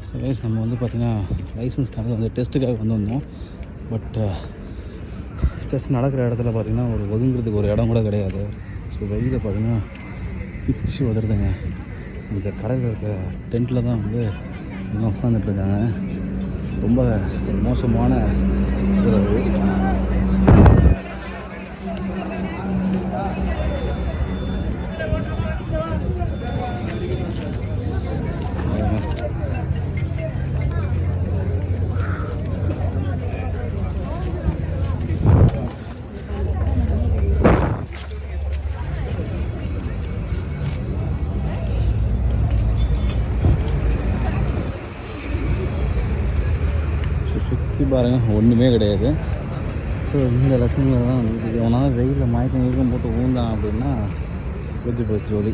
So guys நம்ம வந்து பார்த்திங்கன்னா லைசன்ஸ்க்காக வந்து டெஸ்ட்டுக்காக வந்திருந்தோம். பட் டெஸ்ட் நடக்கிற இடத்துல பார்த்திங்கன்னா ஒரு ஒதுங்கிறதுக்கு ஒரு இடம் கூட கிடையாது. ஸோ வெயில பார்த்திங்கன்னா பிச்சு உதறதுங்க. இந்த கடையில் இருக்க டென்ட்டில் தான் வந்து இன்னும் உட்காந்துட்ருக்காங்க. ரொம்ப மோசமான உதவி. சுற்றி பாருங்கள், ஒன்றுமே கிடையாது. ஸோ இந்த லட்சங்களில் தான் வந்து எவனாலும் வெயிலில் மயக்கம் போட்டு ஊந்தான் அப்படின்னா போச்சு ஜோலி.